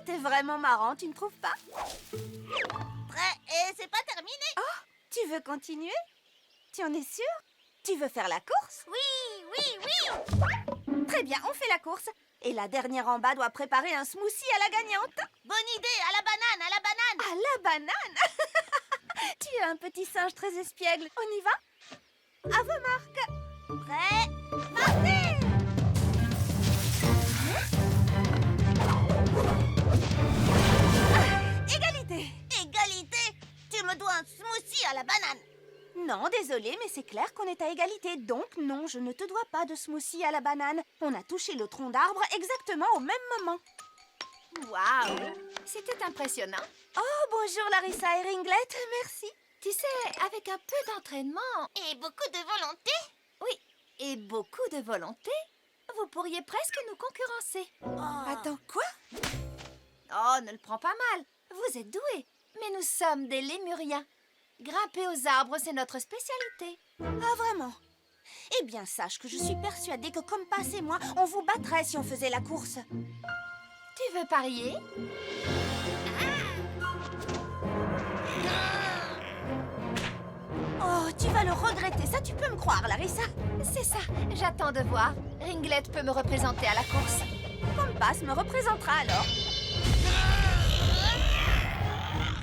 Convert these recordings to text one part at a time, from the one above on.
C'était vraiment marrant, tu ne trouves pas? Prêt et c'est pas terminé. Oh, tu veux continuer? Tu en es sûre? Tu veux faire la course? Oui, oui, oui. Très bien, on fait la course. Et la dernière en bas doit préparer un smoothie à la gagnante. Bonne idée, à la banane, à la banane. À la banane. Tu es un petit singe très espiègle. On y va? À vos marques. Prêt, partez. Égalité. Égalité. Tu me dois un smoothie à la banane. Non, désolé, mais c'est clair qu'on est à égalité. Donc non, je ne te dois pas de smoothie à la banane. On a touché le tronc d'arbre exactement au même moment. Waouh! C'était impressionnant. Oh, bonjour Larissa et Ringlet, merci. Tu sais, avec un peu d'entraînement... Et beaucoup de volonté. Oui, et beaucoup de volonté, vous pourriez presque nous concurrencer. Oh. Attends, quoi? Oh, ne le prends pas mal. Vous êtes doués. Mais nous sommes des lémuriens. Grimper aux arbres, c'est notre spécialité. Ah, vraiment? Eh bien, sache que je suis persuadée que Compass et moi, on vous battrait si on faisait la course. Tu veux parier? Oh, tu vas le regretter, ça tu peux me croire, Larissa. C'est ça, j'attends de voir. Ringlet peut me représenter à la course. Compass me représentera alors.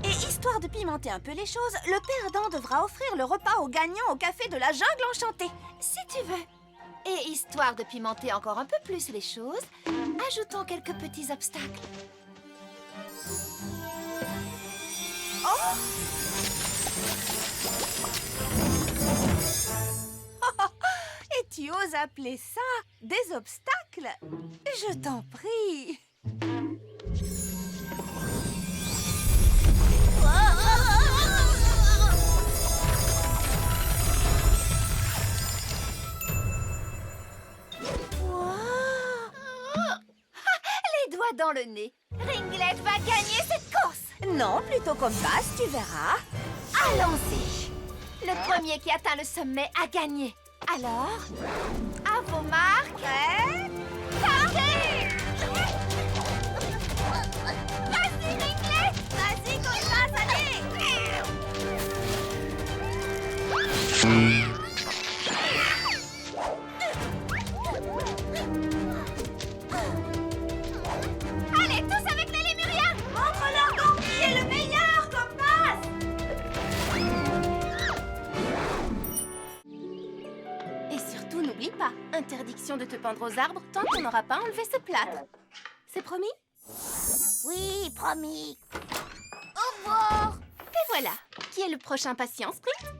Et histoire de pimenter un peu les choses, le perdant devra offrir le repas aux gagnants au café de la jungle enchantée. Si tu veux. Et histoire de pimenter encore un peu plus les choses, ajoutons quelques petits obstacles. Oh! Et tu oses appeler ça des obstacles? Je t'en prie. Les doigts dans le nez. Ringlet va gagner cette course. Non, plutôt Compass, tu verras. Allons-y. Le premier qui atteint le sommet a gagné. Alors, à vos marques. Prêt? Partez! Vas-y, Ringlet! Vas-y, Compass, allez! Allez, tous avec les lémuriens! Montre-leur donc qui est le meilleur, Compass! Et surtout, n'oublie pas, interdiction de te pendre aux arbres tant qu'on n'aura pas enlevé ce plâtre. C'est promis? Oui, promis. Au revoir. Et voilà. Qui est le prochain patient, Sprint?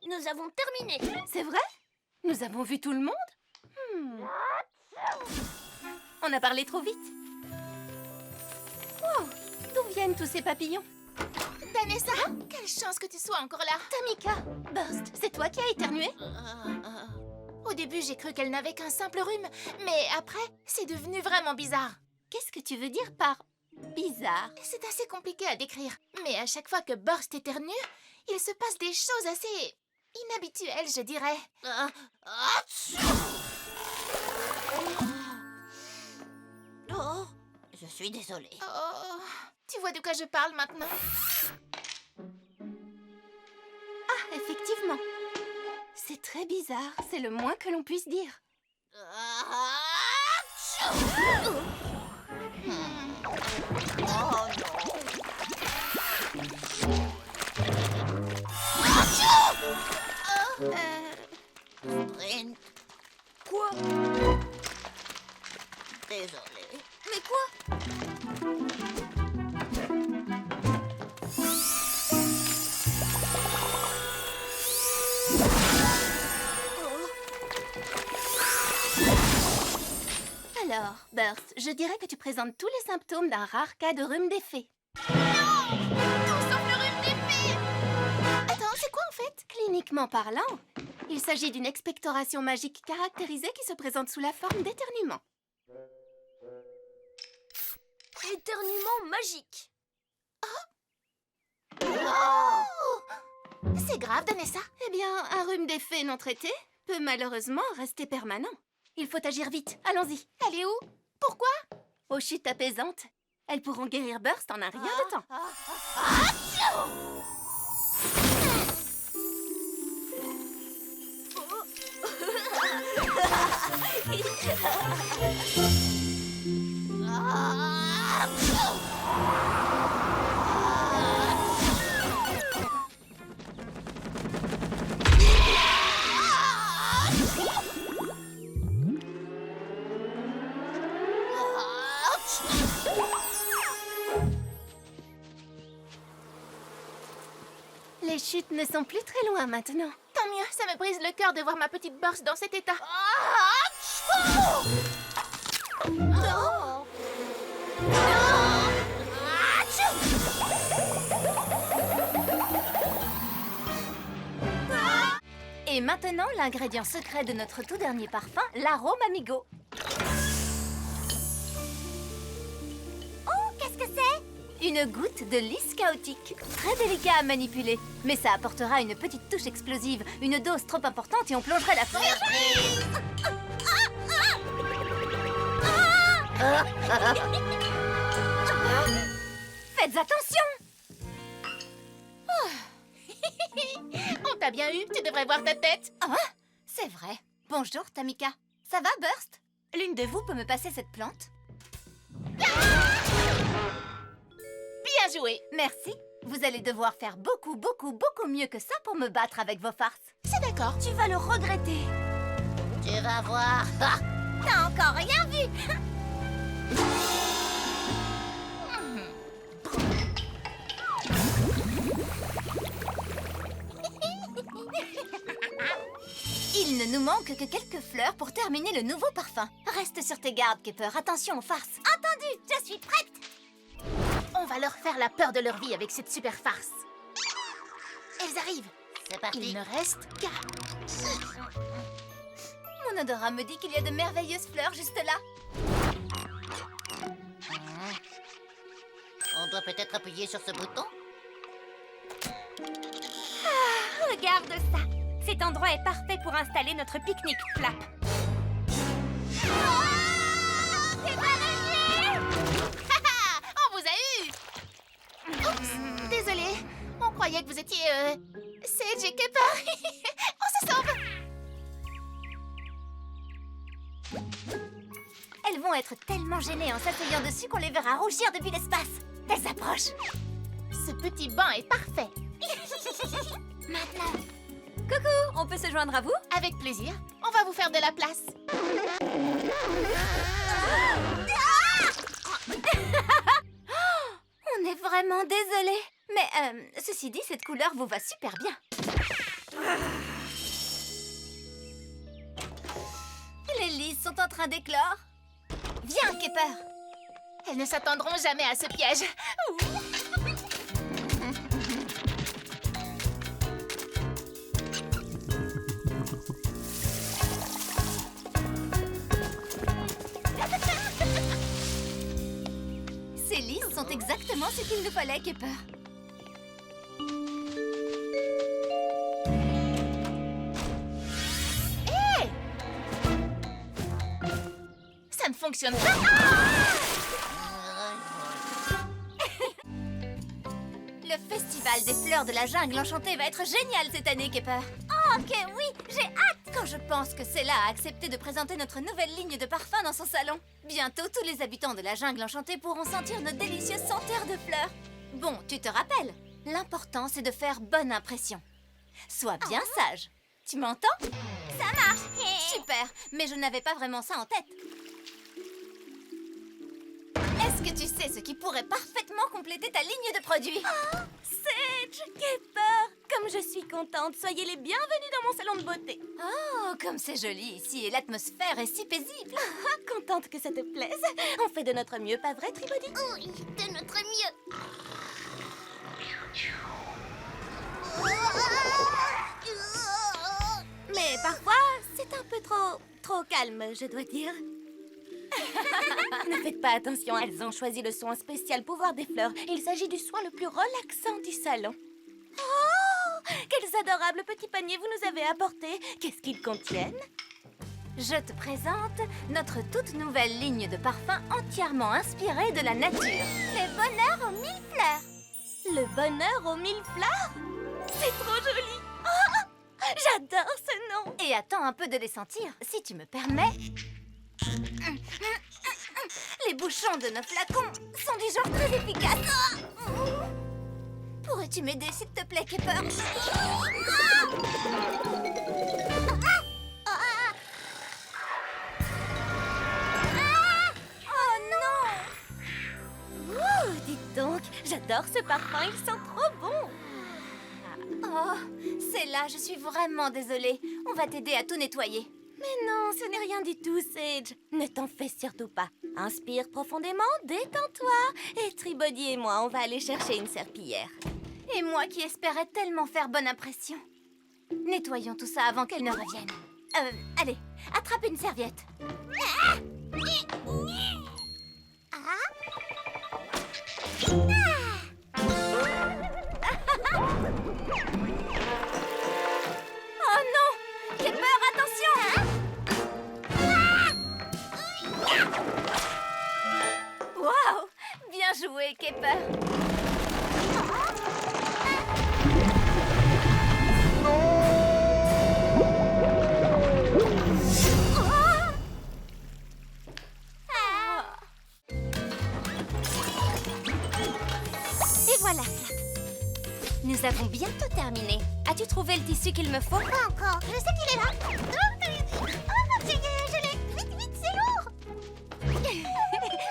Nous avons terminé. C'est vrai? Nous avons vu tout le monde? On a parlé trop vite. Oh, d'où viennent tous ces papillons? Vanessa, quelle chance que tu sois encore là. Tamika, Burst, c'est toi qui as éternué? Au début, j'ai cru qu'elle n'avait qu'un simple rhume, mais après, c'est devenu vraiment bizarre. Qu'est-ce que tu veux dire par bizarre? C'est assez compliqué à décrire, mais à chaque fois que Burst éternue, il se passe des choses assez inhabituelles, je dirais. Oh, je suis désolée. Oh, tu vois de quoi je parle maintenant? Ah, effectivement. C'est très bizarre, c'est le moins que l'on puisse dire. Oh non. Sprint. Quoi? Désolée. Mais quoi? Alors, Burst, je dirais que tu présentes tous les symptômes d'un rare cas de rhume des fées. Non! Tout sauf le rhume des fées! Attends, c'est quoi en fait? Cliniquement parlant, il s'agit d'une expectoration magique caractérisée qui se présente sous la forme d'éternuement. Éternuement magique. Oh! C'est grave, Vanessa. Eh bien, un rhume des fées non traité peut malheureusement rester permanent. Il faut agir vite, allons-y. Elle est où? Pourquoi? aux chutes apaisantes. Elles pourront guérir Burst en un rien de temps. Les chutes ne sont plus très loin maintenant. Tant mieux, ça me brise le cœur de voir ma petite Burst dans cet état. Et maintenant, l'ingrédient secret de notre tout dernier parfum, l'arôme amigo. Oh, qu'est-ce que c'est? Une goutte de lisse chaotique. Très délicat à manipuler, mais ça apportera une petite touche explosive. Une dose trop importante et on plongerait la forêt. Faites attention! On t'a bien eu, tu devrais voir ta tête. Ah, c'est vrai. Bonjour, Tamika. Ça va, Burst? L'une de vous peut me passer cette plante? Bien joué. Merci. Vous allez devoir faire beaucoup mieux que ça pour me battre avec vos farces. C'est d'accord. Tu vas le regretter. Tu vas voir. T'as encore rien vu. Il ne nous manque que quelques fleurs pour terminer le nouveau parfum. Reste sur tes gardes, Kepper. Attention aux farces. Entendu, je suis prête. On va leur faire la peur de leur vie avec cette super farce. Elles arrivent. C'est parti. Il ne reste qu'à... Mon odorat me dit qu'il y a de merveilleuses fleurs juste là. On doit peut-être appuyer sur ce bouton. Regarde ça. Cet endroit est parfait pour installer notre pique-nique flap. On vous a eu. Oups, désolée. On croyait que vous étiez... Sage et Kepper. On se sauve. Elles vont être tellement gênées en s'asseyant dessus qu'on les verra rougir depuis l'espace. Elles approchent. Ce petit banc est parfait. Maintenant. Coucou, on peut se joindre à vous? Avec plaisir. On va vous faire de la place. On est vraiment désolé. Mais ceci dit, cette couleur vous va super bien. Les lys sont en train d'éclore. Viens, Kepper. Elles ne s'attendront jamais à ce piège. Ces lys sont exactement ce qu'il nous fallait, Kepper. Ça ne fonctionne pas. Le festival des fleurs de la jungle enchantée va être génial cette année, Kepper. Oh, ok, oui, j'ai hâte. Quand je pense que Sela a accepté de présenter notre nouvelle ligne de parfums dans son salon. Bientôt, tous les habitants de la jungle enchantée pourront sentir nos délicieuses senteurs de fleurs. Bon, tu te rappelles, l'important c'est de faire bonne impression. Sois bien sage. Tu m'entends? Ça marche. Super, mais je n'avais pas vraiment ça en tête. Est-ce que tu sais ce qui pourrait parfaitement compléter ta ligne de produits? Sage, Kepper, comme je suis contente, soyez les bienvenus dans mon salon de beauté. Oh, comme c'est joli ici et l'atmosphère est si paisible. Contente que ça te plaise. On fait de notre mieux, pas vrai, Tribody? Oui, de notre mieux. Mais parfois, c'est un peu trop calme, je dois dire. Ne faites pas attention, elles ont choisi le soin spécial pouvoir des fleurs. Il s'agit du soin le plus relaxant du salon. Oh, quels adorables petits paniers vous nous avez apportés. Qu'est-ce qu'ils contiennent? Je te présente notre toute nouvelle ligne de parfums entièrement inspirée de la nature. Le bonheur aux 1000 fleurs. Le bonheur aux 1000 fleurs? C'est trop joli. Oh, j'adore ce nom. Et attends un peu de les sentir, si tu me permets. Les bouchons de nos flacons sont du genre très efficaces. Pourrais-tu m'aider, s'il te plaît, Kepper? Oh non! Ouh, dites donc, j'adore ce parfum, il sent trop bon. Oh, c'est là, je suis vraiment désolée. On va t'aider à tout nettoyer. Mais non, ce n'est rien du tout, Sage. Ne t'en fais surtout pas. Inspire profondément, détends-toi. Et Tribody et moi, on va aller chercher une serpillière. Et moi qui espérais tellement faire bonne impression. Nettoyons tout ça avant qu'elle ne revienne. Allez, attrape une serviette. Oh non! Kepper, attention! Waouh! Bien joué, Kepper. Et voilà, Flap. Nous avons bientôt terminé. As-tu trouvé le tissu qu'il me faut? Pas encore. Je sais qu'il est là. Oh, je l'ai. Vite, vite, c'est lourd.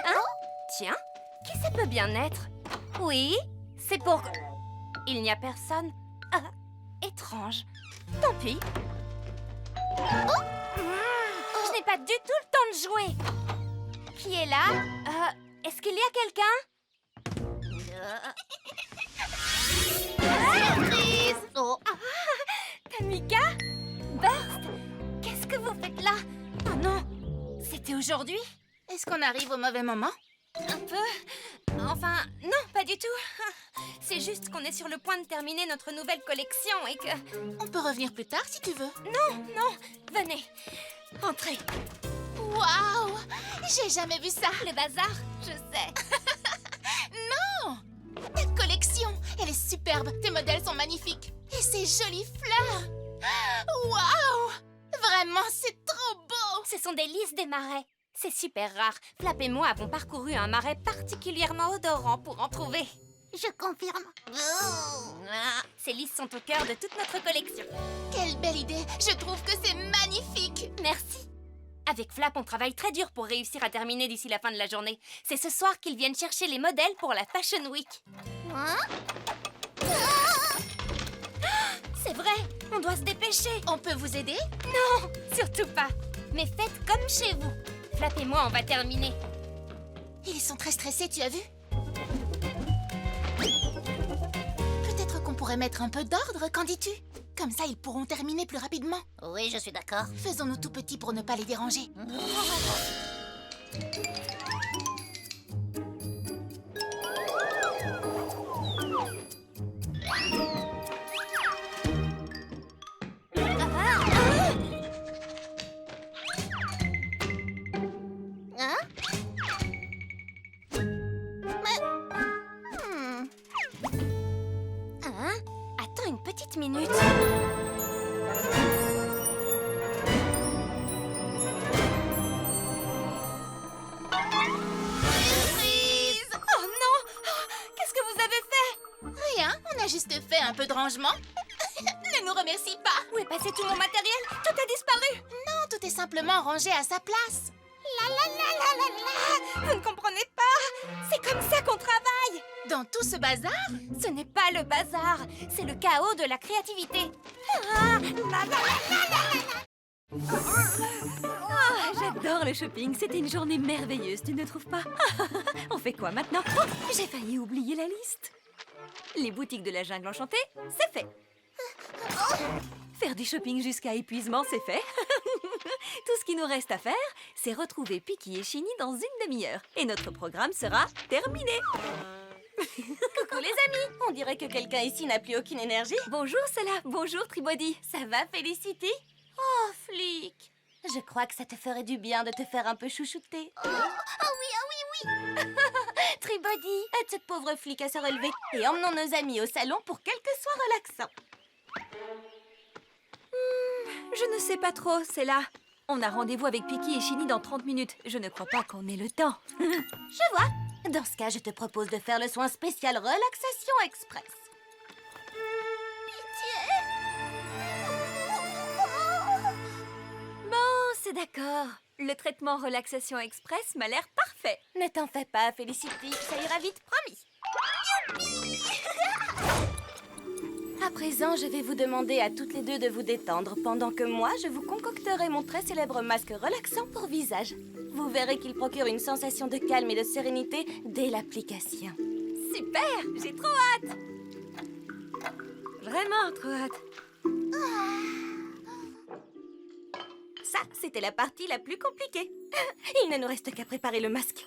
Hein? Tiens, qui ça peut bien être? Oui, c'est pour... Il n'y a personne. Ah, étrange. Tant pis. Oh! Je n'ai pas du tout le temps de jouer. Qui est là? Est-ce qu'il y a quelqu'un? Surprise. Oh, Tamika? Burst? Qu'est-ce que vous faites là? Oh non, c'était aujourd'hui? Est-ce qu'on arrive au mauvais moment? Un peu. Enfin, non, pas du tout. C'est juste qu'on est sur le point de terminer notre nouvelle collection et que... On peut revenir plus tard si tu veux. Non, venez. Entrez. Waouh! J'ai jamais vu ça. Le bazar, je sais. Non! Ta collection, elle est superbe. Tes modèles sont magnifiques. Et ces jolies fleurs. Waouh! Vraiment, c'est trop beau. Ce sont des lys des marais. C'est super rare. Flap et moi avons parcouru un marais particulièrement odorant pour en trouver. je confirme. Ces lys sont au cœur de toute notre collection. Quelle belle idée. Je trouve que c'est magnifique. Merci. Avec Flap, on travaille très dur pour réussir à terminer d'ici la fin de la journée. C'est ce soir qu'ils viennent chercher les modèles pour la Fashion Week. Hein? C'est vrai, on doit se dépêcher. On peut vous aider? Non, surtout pas. Mais faites comme chez vous. Flap et moi, on va terminer. Ils sont très stressés, tu as vu? Peut-être qu'on pourrait mettre un peu d'ordre, qu'en dis-tu? Comme ça, ils pourront terminer plus rapidement. Oui, je suis d'accord. Faisons-nous tout petits pour ne pas les déranger. Hein? Hein? Attends une petite minute. Surprise! Oh non! Qu'est-ce que vous avez fait? Rien, on a juste fait un peu de rangement. Ne nous remercie pas. Où est passé tout mon matériel? Tout a disparu. Non, tout est simplement rangé à sa place. Vous ne comprenez pas? C'est comme ça qu'on travaille. Dans tout ce bazar, Ce n'est pas le bazar, c'est le chaos de la créativité. Ah, j'adore le shopping, c'était une journée merveilleuse, tu ne trouves pas? On fait quoi maintenant? Oh, j'ai failli oublier la liste. Les boutiques de la jungle enchantée, c'est fait. Faire du shopping jusqu'à épuisement, c'est fait. Tout ce qui nous reste à faire, c'est retrouver Piki et Shiny dans une demi-heure. Et notre programme sera terminé. Coucou les amis, on dirait que quelqu'un ici n'a plus aucune énergie. Bonjour Salah, bonjour Tribody. Ça va Felicity? Oh Flick, Je crois que ça te ferait du bien de te faire un peu chouchouter. Oh, oui, Tribody, aide cette pauvre flic à se relever et emmenons nos amis au salon pour quelques soins relaxants. Je ne sais pas trop, c'est là. On a rendez-vous avec Piki et Chini dans 30 minutes. Je ne crois pas qu'on ait le temps. Je vois. Dans ce cas, je te propose de faire le soin spécial relaxation express. Bon, c'est d'accord. Le traitement relaxation express m'a l'air parfait. Ne t'en fais pas, Felicity, ça ira vite, promis. À présent, je vais vous demander à toutes les deux de vous détendre pendant que moi, je vous concocterai mon très célèbre masque relaxant pour visage. Vous verrez qu'il procure une sensation de calme et de sérénité dès l'application. Super, j'ai trop hâte. Vraiment trop hâte. Ça, c'était la partie la plus compliquée. Il ne nous reste qu'à préparer le masque.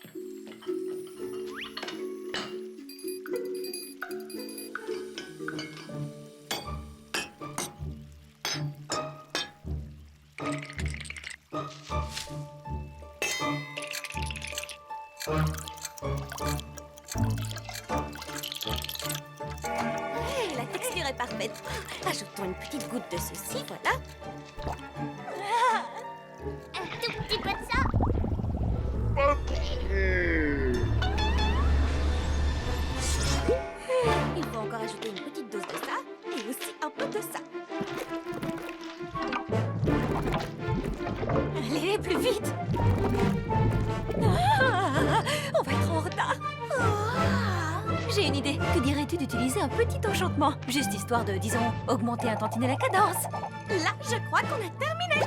Hey, la texture est parfaite. Ajoutons une petite goutte de ceci, voilà. un tout petit peu de ça. Il faut encore ajouter une petite dose de ça et aussi un peu de ça. Allez, plus vite! On va être en retard. J'ai une idée. Que dirais-tu d'utiliser un petit enchantement? Juste histoire de, disons, augmenter un tantinet la cadence. Là, je crois qu'on a terminé.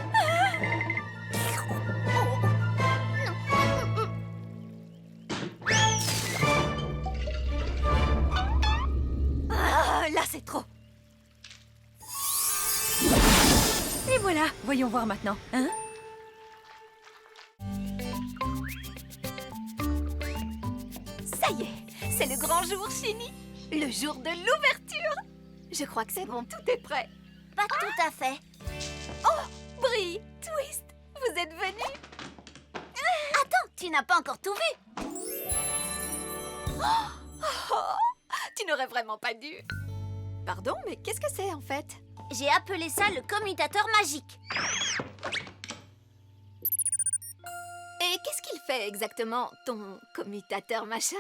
Ah, là, c'est trop. Et voilà. Voyons voir maintenant. Hein? Ça y est, c'est le grand jour, Chini. Le jour de l'ouverture. Je crois que c'est bon, tout est prêt. Pas tout à fait. Brie, Twist, vous êtes venus? Attends, tu n'as pas encore tout vu. Tu n'aurais vraiment pas dû. Pardon, mais qu'est-ce que c'est en fait? J'ai appelé ça le commutateur magique. Et qu'est-ce qu'il fait exactement, ton commutateur machin?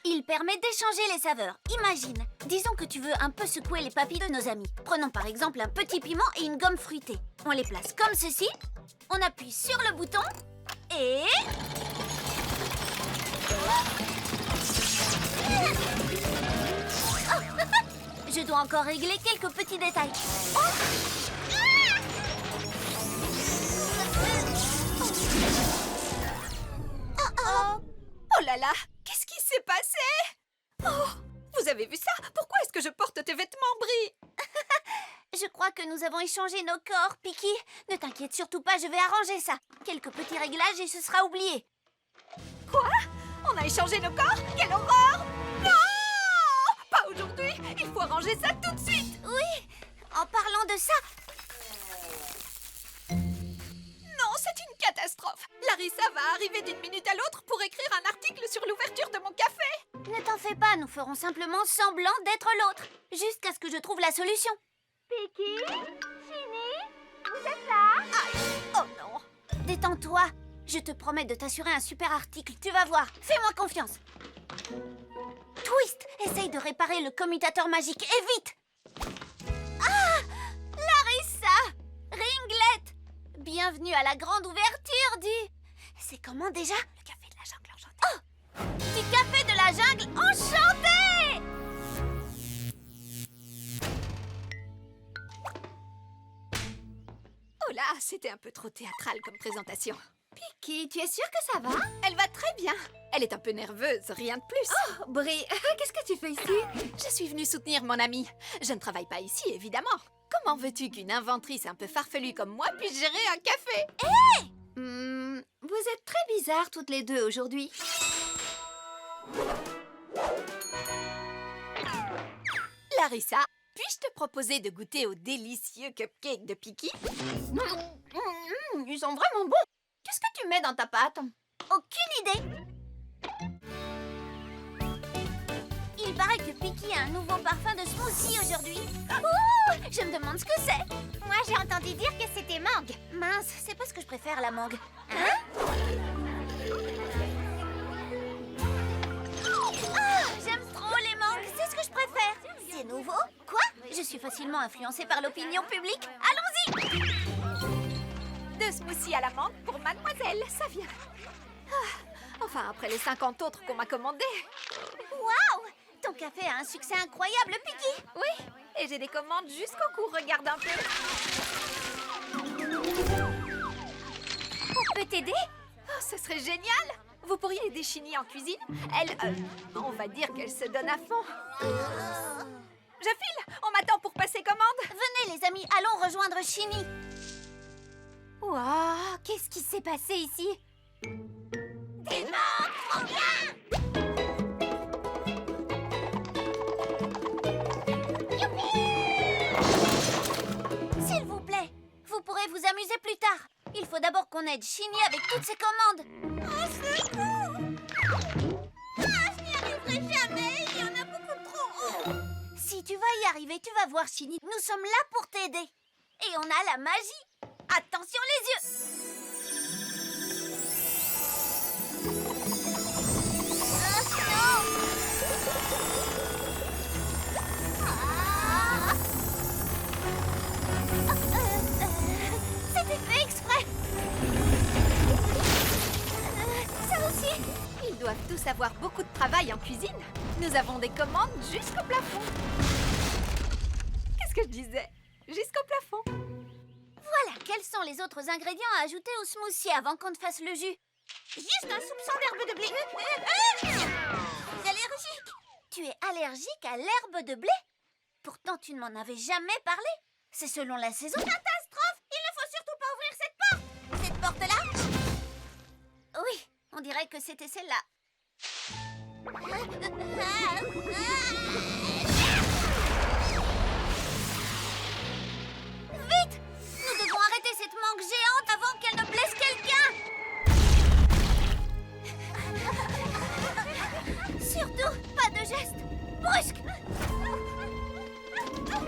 Il permet d'échanger les saveurs. Imagine, disons que tu veux un peu secouer les papilles de nos amis. Prenons par exemple un petit piment et une gomme fruitée. On les place comme ceci, on appuie sur le bouton et... Je dois encore régler quelques petits détails. Oh là là, qu'est-ce qui s'est passé? Oh, vous avez vu ça? Pourquoi est-ce que je porte tes vêtements, Brie? Je crois que nous avons échangé nos corps, Piki. Ne t'inquiète surtout pas, je vais arranger ça. Quelques petits réglages et ce sera oublié. Quoi? On a échangé nos corps? Quelle horreur! Non! Pas aujourd'hui! Il faut arranger ça tout de suite! Oui, en parlant de ça, Non, c'est une catastrophe! Larissa va arriver d'une minute à l'autre pour écrire un article sur l'ouverture de mon café! ne t'en fais pas, nous ferons simplement semblant d'être l'autre. Jusqu'à ce que je trouve la solution. Piki, Chini, vous êtes là? Oh non! Détends-toi. Je te promets de t'assurer un super article, tu vas voir. Fais-moi confiance. Twist, essaye de réparer le commutateur magique, et vite! Ah! Larissa! Ringlet! Bienvenue à la grande ouverture du... C'est comment déjà? Le café de la jungle enchantée. Oh! Du café de la jungle enchantée! Oh là, c'était un peu trop théâtral comme présentation. Piki, tu es sûre que ça va? Elle va très bien. Elle est un peu nerveuse, rien de plus. Oh, Brie, qu'est-ce que tu fais ici? Je suis venue soutenir mon amie. Je ne travaille pas ici, évidemment. Comment veux-tu qu'une inventrice un peu farfelue comme moi puisse gérer un café? Hé! Vous êtes très bizarres toutes les deux aujourd'hui. Larissa, Puis-je te proposer de goûter aux délicieux cupcakes de Piki? Ils sont vraiment bons. Qu'est-ce que tu mets dans ta pâte? Aucune idée. Il paraît que Piki a un nouveau parfum de smoothie aujourd'hui. Ouh, je me demande ce que c'est. Moi, j'ai entendu dire que c'était mangue. Mince, c'est pas ce que je préfère, la mangue. Hein? Ah, j'aime trop les mangues, c'est ce que je préfère. C'est nouveau? Quoi? Je suis facilement influencée par l'opinion publique. Allons-y! 2 smoothies à la menthe pour mademoiselle, ça vient. Enfin, après les 50 autres qu'on m'a commandés. Waouh! Ton café a un succès incroyable, Piki. Oui, et j'ai des commandes jusqu'au cou, regarde un peu. On peut t'aider? Oh, ce serait génial! Vous pourriez aider Chini en cuisine? Elle, on va dire qu'elle se donne à fond. Je file! On m'attend pour passer commande! Venez, les amis, allons rejoindre Chini. Waouh, qu'est-ce qui s'est passé ici? Des mangues, trop bien! S'il vous plaît, vous pourrez vous amuser plus tard. Il faut d'abord qu'on aide Chini avec toutes ses commandes. Oh, c'est cool! Ah, je n'y arriverai jamais, il y en a beaucoup trop. Si tu vas y arriver, tu vas voir, Chini. Nous sommes là pour t'aider. Et on a la magie. Attention les yeux! C'était fait exprès. Ça aussi. Ils doivent tous avoir beaucoup de travail en cuisine. Nous avons des commandes jusqu'au plafond. Qu'est-ce que je disais? Jusqu'au plafond. Voilà, quels sont les autres ingrédients à ajouter au smoothie avant qu'on ne fasse le jus? Juste un soupçon d'herbe de blé. Je suis allergique. Tu es allergique à l'herbe de blé? Pourtant, tu ne m'en avais jamais parlé. C'est selon la saison. Catastrophe! Il ne faut surtout pas ouvrir cette porte. Cette porte-là? Oui, on dirait que c'était celle-là. Vite! Nous devons arrêter cette mangue géante avant qu'elle ne blesse quelqu'un! Surtout, pas de gestes brusques!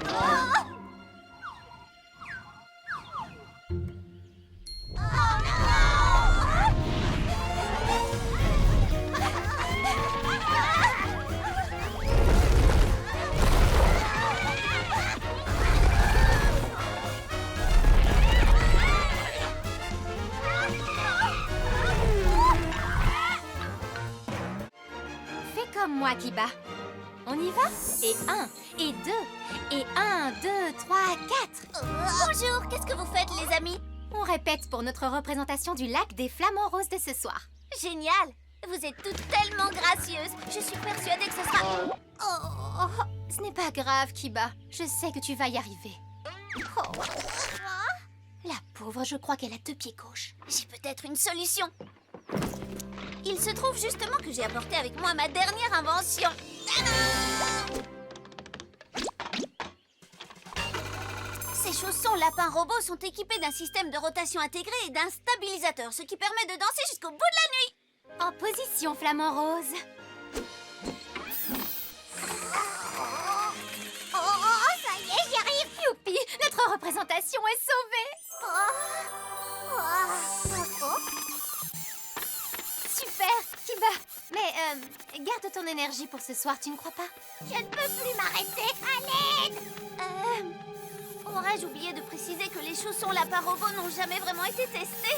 Oh! Fais comme moi, Kiba. On y va? Et 1, et 2, et 1, 2, 3, 4. Bonjour, qu'est-ce que vous faites, les amis? On répète pour notre représentation du lac des flamants roses de ce soir. Génial! Vous êtes toutes tellement gracieuses. Je suis persuadée que ce sera... Oh. Ce n'est pas grave, Kiba. Je sais que tu vas y arriver. Oh. La pauvre, je crois qu'elle a 2 pieds gauches. J'ai peut-être une solution. Il se trouve justement que j'ai apporté avec moi ma dernière invention. Tadam! Ces chaussons lapins robots sont équipés d'un système de rotation intégré et d'un stabilisateur, ce qui permet de danser jusqu'au bout de la nuit. En position, flamant rose. Oh, ça y est, j'y arrive. Youpi, notre représentation est sauvée. Super, Kiba. Mais garde ton énergie pour ce soir, tu ne crois pas? Je ne peux plus m'arrêter. À l'aide. Aurais-je oublié de préciser que les chaussons lapins robots n'ont jamais vraiment été testés?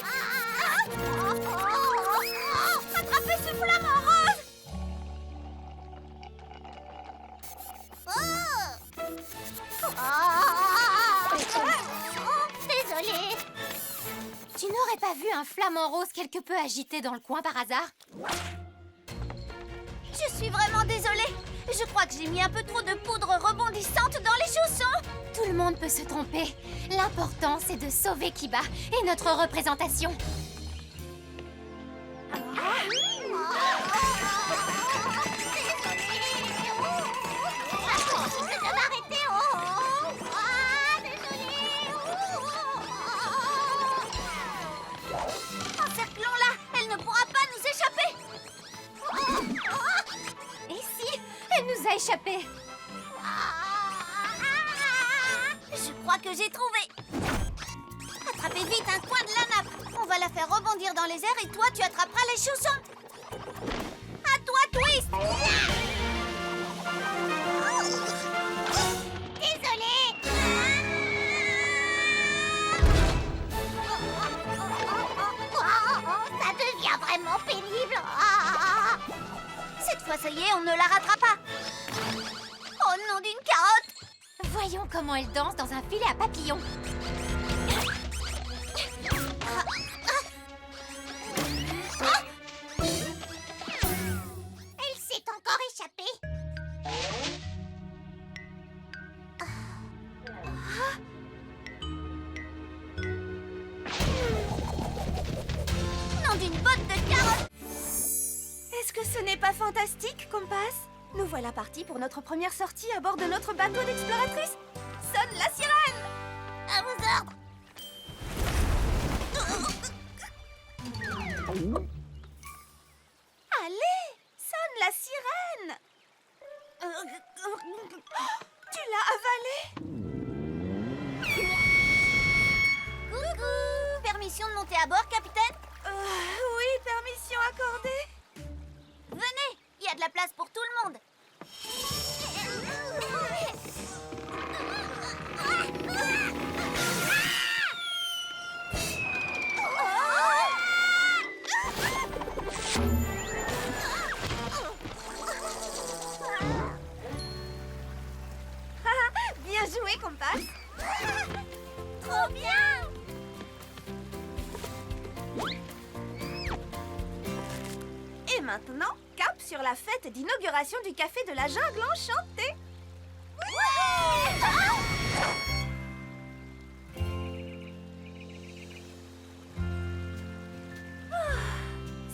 Attrapez ce flamant rose! Désolée. Tu n'aurais pas vu un flamant rose quelque peu agité dans le coin par hasard? Je suis vraiment désolée. Je crois que j'ai mis un peu trop de poudre rebondissante dans les chaussons. Tout le monde peut se tromper. L'important, c'est de sauver Kiba et notre représentation. Je dois m'arrêter. que j'ai trouvé. Attrapez vite un coin de la nappe. On va la faire rebondir dans les airs et toi, tu attraperas les chaussons. À toi, Twist. Désolée. Ça devient vraiment pénible. Cette fois, ça y est, on ne la rattrape pas. Oh non, d'une carotte. Voyons comment elle danse dans un filet à papillons. Elle s'est encore échappée. Nom d'une botte de carottes. Est-ce que ce n'est pas fantastique, Compass? Nous voilà partis pour notre première sortie à bord de notre bateau d'exploratrice. Sonne la sirène! À vos ordres. Allez, sonne la sirène! Tu l'as avalée? Coucou. Permission de monter à bord, capitaine? Oui, permission accordée. Venez, il y a de la place pour tout le monde. Bien joué, Compass. Trop bien. Et maintenant, cap sur la fête d'inauguration du café de la jungle enchantée.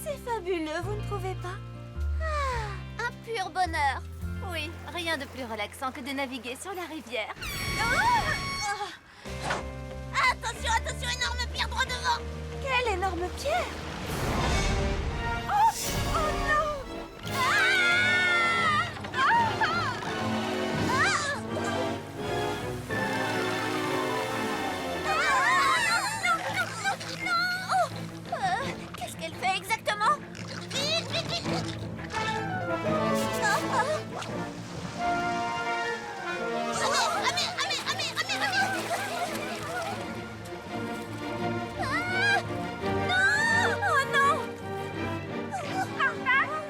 C'est fabuleux, vous ne trouvez pas? Un pur bonheur. Oui, rien de plus relaxant que de naviguer sur la rivière. Attention, attention, énorme pierre droit devant. Quelle énorme pierre! Oh, oh non! Qu'est-ce qu'elle fait exactement? Vite, vite, vite.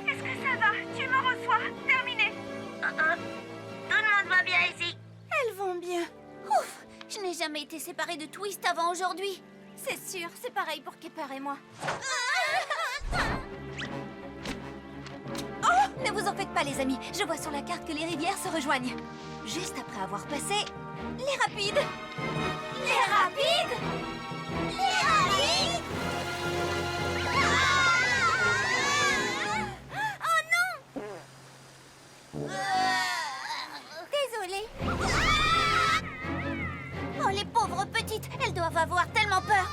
Est-ce que ça va? Tu me reçois. Terminé. Tout le monde va bien ici. Elles vont bien. Ouf, je n'ai jamais été séparée de Twist avant aujourd'hui. C'est sûr, c'est pareil pour Kepper et moi. Oh, ne vous en faites pas, les amis. Je vois sur la carte que les rivières se rejoignent. Juste après avoir passé les rapides. Les rapides. Les rapides. Oh non. Désolée. Oh, les pauvres petites, elles doivent avoir tellement peur.